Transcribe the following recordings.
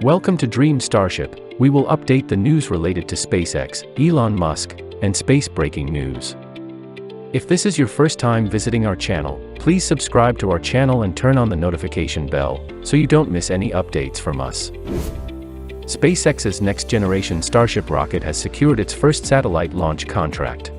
Welcome to Dream Starship. We will update the news related to SpaceX, Elon Musk, and space breaking news. If this is your first time visiting our channel, please subscribe to our channel and turn on the notification bell, so you don't miss any updates from us. SpaceX's next-generation Starship rocket has secured its first satellite launch contract.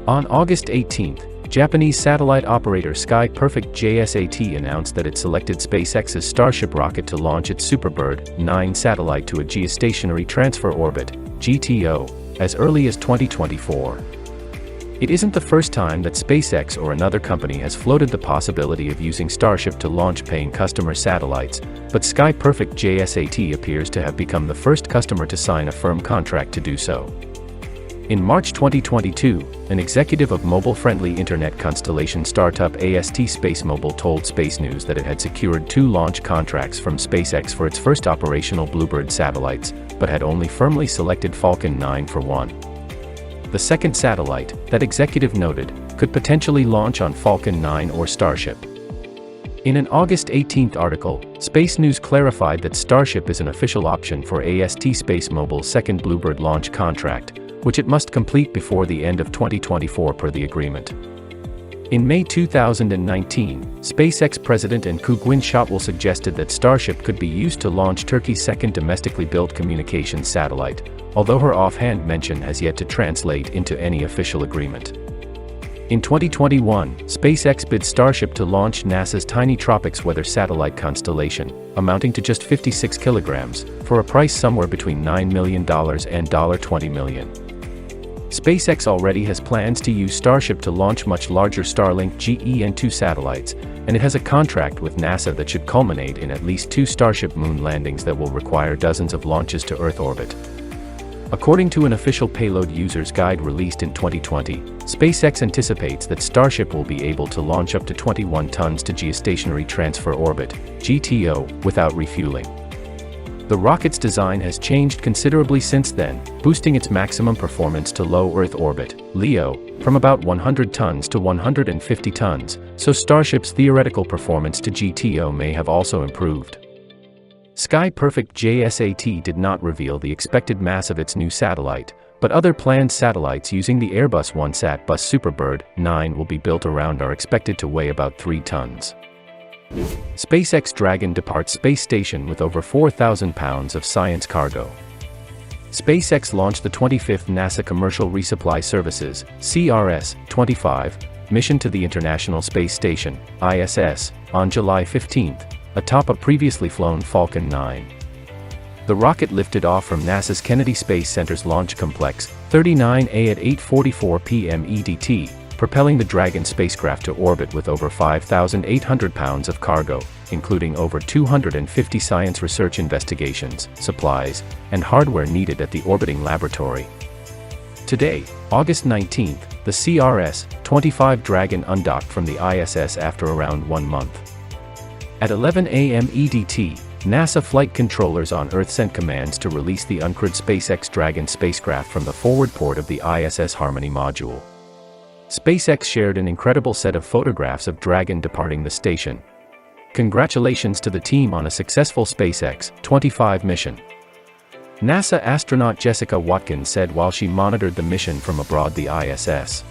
On August 18th, Japanese satellite operator Sky Perfect JSAT announced that it selected SpaceX's Starship rocket to launch its BlueBird 9 satellite to a geostationary transfer orbit, GTO, as early as 2024. It isn't the first time that SpaceX or another company has floated the possibility of using Starship to launch paying customer satellites, but Sky Perfect JSAT appears to have become the first customer to sign a firm contract to do so. In March 2022, an executive of mobile-friendly internet constellation startup AST SpaceMobile told SpaceNews that it had secured 2 launch contracts from SpaceX for its first operational BlueBird satellites, but had only firmly selected Falcon 9 for one. The second satellite, that executive noted, could potentially launch on Falcon 9 or Starship. In an August 18 article, SpaceNews clarified that Starship is an official option for AST SpaceMobile's second BlueBird launch contract, which it must complete before the end of 2024 per the agreement. In May 2019, SpaceX President and Kugwin Shotwell suggested that Starship could be used to launch Turkey's second domestically built communications satellite, although her offhand mention has yet to translate into any official agreement. In 2021, SpaceX bid Starship to launch NASA's tiny tropics weather satellite constellation, amounting to just 56 kilograms, for a price somewhere between $9 million and $20 million. SpaceX already has plans to use Starship to launch much larger Starlink GEN-2 satellites, and it has a contract with NASA that should culminate in at least 2 Starship moon landings that will require dozens of launches to Earth orbit. According to an official payload user's guide released in 2020, SpaceX anticipates that Starship will be able to launch up to 21 tons to geostationary transfer orbit, GTO, without refueling. The rocket's design has changed considerably since then, boosting its maximum performance to low Earth orbit, LEO, from about 100 tons to 150 tons, so Starship's theoretical performance to GTO may have also improved. Sky Perfect JSAT did not reveal the expected mass of its new satellite, but other planned satellites using the Airbus OneSat bus BlueBird 9 will be built around are expected to weigh about 3 tons. SpaceX Dragon departs space station with over 4,000 pounds of science cargo. SpaceX launched the 25th NASA Commercial Resupply Services (CRS-25) mission to the International Space Station (ISS) on July 15, atop a previously flown Falcon 9. The rocket lifted off from NASA's Kennedy Space Center's Launch Complex 39A at 8:44 p.m. EDT, propelling the Dragon spacecraft to orbit with over 5,800 pounds of cargo, including over 250 science research investigations, supplies, and hardware needed at the orbiting laboratory. Today, August 19, the CRS-25 Dragon undocked from the ISS after around 1 month. At 11 a.m. EDT, NASA flight controllers on Earth sent commands to release the uncrewed SpaceX Dragon spacecraft from the forward port of the ISS Harmony module. SpaceX shared an incredible set of photographs of Dragon departing the station. Congratulations to the team on a successful SpaceX 25 mission. NASA astronaut Jessica Watkins said while she monitored the mission from aboard the ISS.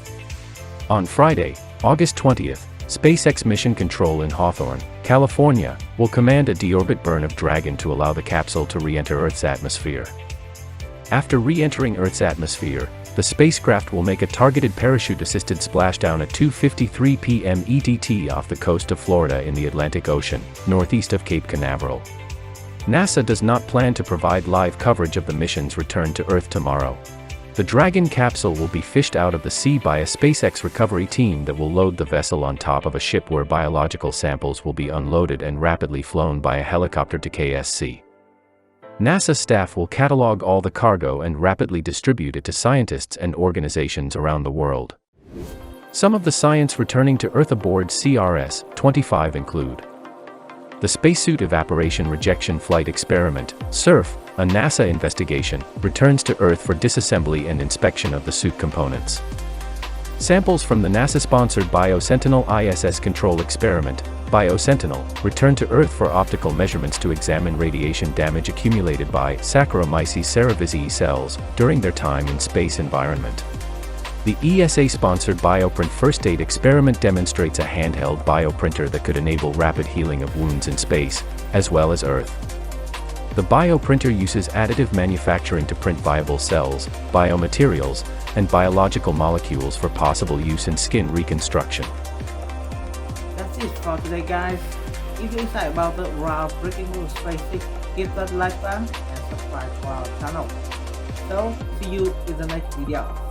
On Friday, August 20th, SpaceX Mission Control in Hawthorne, California, will command a deorbit burn of Dragon to allow the capsule to re-enter Earth's atmosphere. After re-entering Earth's atmosphere, the spacecraft will make a targeted parachute-assisted splashdown at 2:53 p.m. EDT off the coast of Florida in the Atlantic Ocean, northeast of Cape Canaveral. NASA does not plan to provide live coverage of the mission's return to Earth tomorrow. The Dragon capsule will be fished out of the sea by a SpaceX recovery team that will load the vessel on top of a ship where biological samples will be unloaded and rapidly flown by a helicopter to KSC. NASA staff will catalog all the cargo and rapidly distribute it to scientists and organizations around the world. Some of the science returning to Earth aboard CRS-25 include the Spacesuit Evaporation Rejection Flight Experiment, SERF, a NASA investigation, returns to Earth for disassembly and inspection of the suit components. Samples from the NASA-sponsored BioSentinel ISS control experiment, BioSentinel returned to Earth for optical measurements to examine radiation damage accumulated by Saccharomyces cerevisiae cells during their time in space environment. The ESA-sponsored BioPrint First Aid experiment demonstrates a handheld bioprinter that could enable rapid healing of wounds in space, as well as Earth. The bioprinter uses additive manufacturing to print viable cells, biomaterials, and biological molecules for possible use in skin reconstruction. That's it for today, guys. If you're excited about the groundbreaking news SpaceX, give that like button and subscribe to our channel. So, see you in the next video.